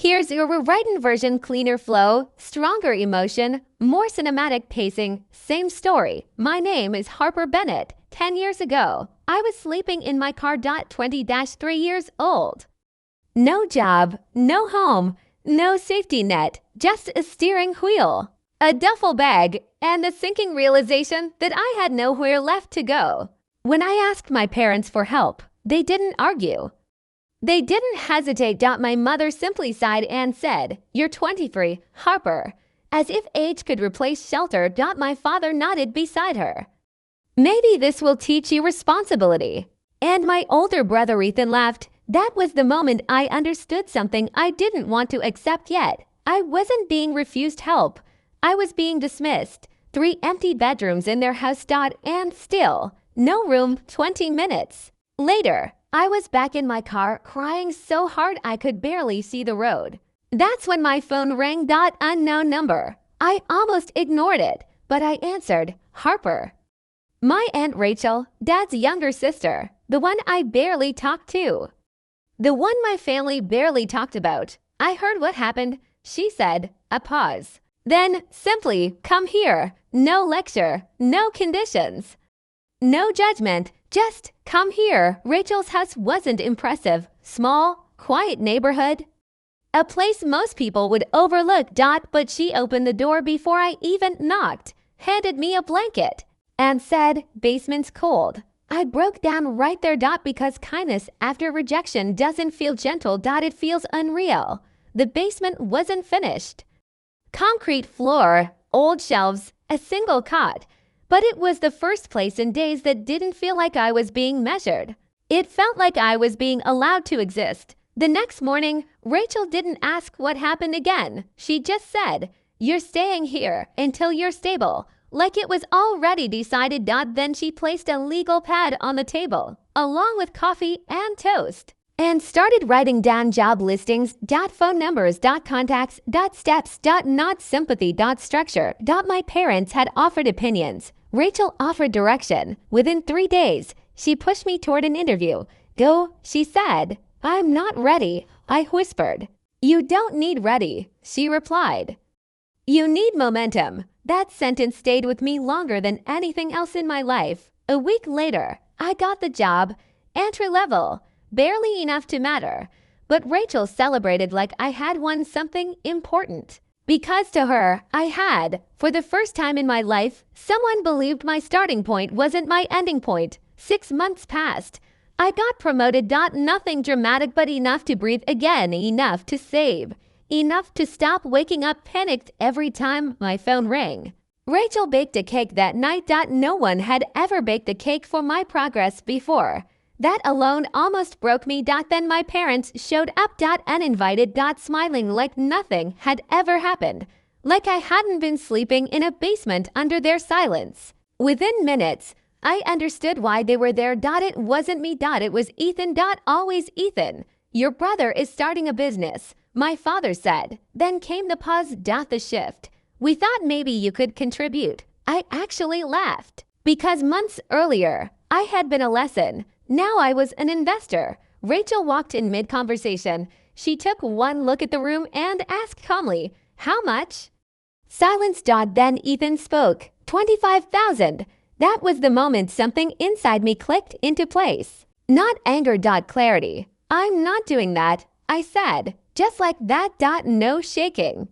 Here's your rewritten version, cleaner flow, stronger emotion, more cinematic pacing, same story. My name is Harper Bennett. 10 years ago, I was sleeping in my car. 20-3 years old. No job, no home, no safety net, just a steering wheel, a duffel bag, and the sinking realization that I had nowhere left to go. When I asked my parents for help, they didn't argue. They didn't hesitate. My mother simply sighed and said, "You're 23, Harper," as if age could replace shelter. My father nodded beside her. "Maybe this will teach you responsibility." And my older brother Ethan laughed. That was the moment I understood something I didn't want to accept yet. I wasn't being refused help. I was being dismissed. 3 empty bedrooms in their house. And still, no room. 20 minutes later, I was back in my car, crying so hard I could barely see the road. That's when my phone rang. Unknown number. I almost ignored it, but I answered. "Harper." My Aunt Rachel, Dad's younger sister, the one I barely talked to. The one my family barely talked about. I heard what happened. She said, a pause. Then, simply, "Come here." No lecture, no conditions, no judgment, just "come here." Rachel's house wasn't impressive. Small, quiet neighborhood. A place most people would overlook. But she opened the door before I even knocked, handed me a blanket, and said, "Basement's cold." I broke down right there. Because kindness after rejection doesn't feel gentle. It feels unreal. The basement wasn't finished. Concrete floor, old shelves, a single cot. But it was the first place in days that didn't feel like I was being measured. It felt like I was being allowed to exist. The next morning, Rachel didn't ask what happened again. She just said, "You're staying here until you're stable." Like it was already decided. Then she placed a legal pad on the table, along with coffee and toast, and started writing down job listings, phone numbers, contacts, steps, not sympathy, structure. My parents had offered opinions. Rachel offered direction. Within 3 days, she pushed me toward an interview. "Go," she said. "I'm not ready," I whispered. "You don't need ready," she replied. "You need momentum." That sentence stayed with me longer than anything else in my life. A week later, I got the job, entry level, barely enough to matter. But Rachel celebrated like I had won something important. Because to her, I had. For the first time in my life, someone believed my starting point wasn't my ending point. 6 months passed. I got promoted. Nothing dramatic, but enough to breathe again, enough to save. Enough to stop waking up panicked every time my phone rang. Rachel baked a cake that night. No one had ever baked a cake for my progress before. That alone almost broke me. Then my parents showed up. Uninvited. Smiling like nothing had ever happened. Like I hadn't been sleeping in a basement under their silence. Within minutes, I understood why they were there. It wasn't me. It was Ethan. Always Ethan. "Your brother is starting a business," my father said. Then came the pause. The shift. "We thought maybe you could contribute." I actually laughed. Because months earlier, I had been a lesson. Now I was an investor. Rachel walked in mid-conversation. She took one look at the room and asked calmly, "How much?" Silence. Then Ethan spoke. 25,000. That was the moment something inside me clicked into place. Not anger. Clarity. "I'm not doing that," I said. Just like that. No shaking.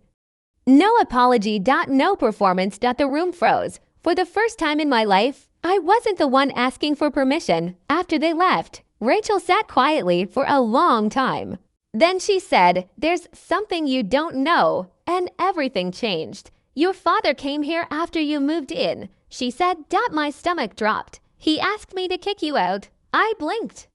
No apology. No performance. The room froze. For the first time in my life, I wasn't the one asking for permission. After they left, Rachel sat quietly for a long time. Then she said, "There's something you don't know," and everything changed. "Your father came here after you moved in," she said. My stomach dropped. "He asked me to kick you out." I blinked.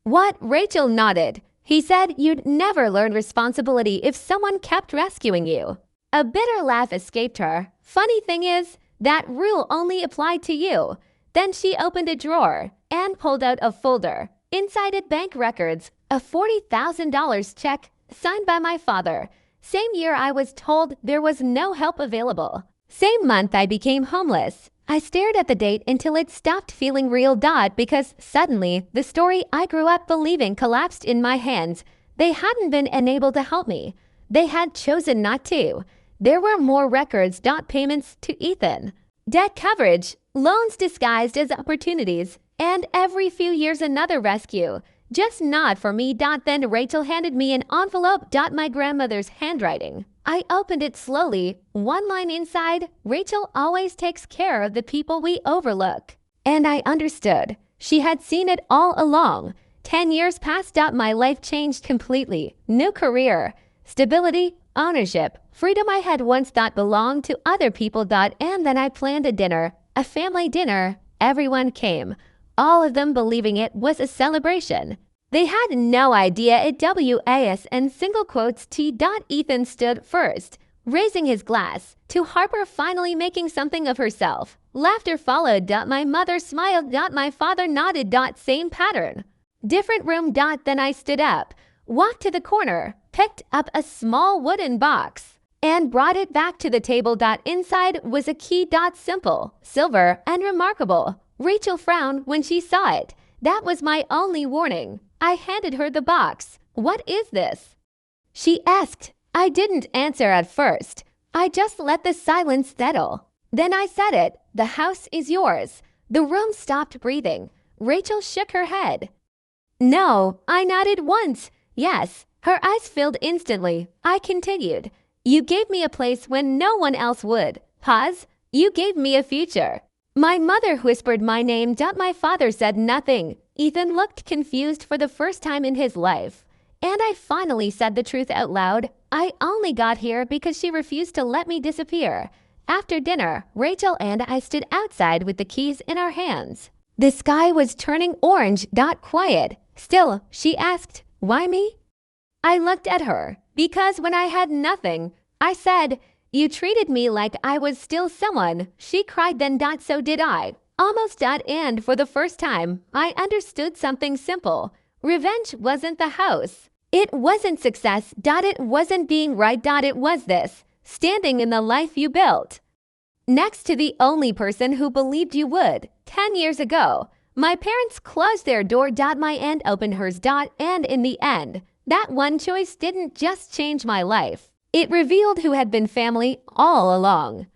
"What?" Rachel nodded. "He said you'd never learn responsibility if someone kept rescuing you." A bitter laugh escaped her. "Funny thing is, that rule only applied to you." Then she opened a drawer and pulled out a folder. Inside it, bank records, a $40,000 check signed by my father. Same year I was told there was no help available. Same month I became homeless. I stared at the date until it stopped feeling real. Because suddenly, the story I grew up believing collapsed in my hands. They hadn't been unable to help me. They had chosen not to. There were more records. Payments to Ethan. Debt coverage, loans disguised as opportunities, and every few years another rescue. Just not for me. Then Rachel handed me an envelope. My grandmother's handwriting. I opened it slowly. One line inside, Rachel always takes care of the people we overlook. And I understood. She had seen it all along. 10 years passed. My life changed completely. New career, stability, ownership, freedom I had once thought belonged to other people. And then I planned a dinner, a family dinner. Everyone came, all of them believing it was a celebration. They had no idea it was and single quotes T. Ethan stood first, raising his glass to Harper, finally making something of herself. Laughter followed. My mother smiled. My father nodded. Same pattern. Different room. Then I stood up, walked to the corner, picked up a small wooden box, and brought it back to the table. Inside was a key. Simple, silver, and remarkable. Rachel frowned when she saw it. That was my only warning. I handed her the box. "What is this?" she asked. I didn't answer at first. I just let the silence settle. Then I said it. "The house is yours." The room stopped breathing. Rachel shook her head. "No." I nodded once. "Yes." Her eyes filled instantly. I continued. "You gave me a place when no one else would." Pause. "You gave me a future." My mother whispered my name. My father said nothing. Ethan looked confused for the first time in his life. And I finally said the truth out loud. I only got here because she refused to let me disappear. After dinner, Rachel and I stood outside with the keys in our hands. The sky was turning orange. Quiet. Still, she asked, "Why me?" I looked at her. "Because when I had nothing," I said, "you treated me like I was still someone." She cried. Then so did I. Almost. And for the first time, I understood something simple. Revenge wasn't the house. It wasn't success. It wasn't being right. It was this, standing in the life you built, next to the only person who believed you would. 10 years ago, my parents closed their door. My aunt opened hers. And in the end, that one choice didn't just change my life. It revealed who had been family all along.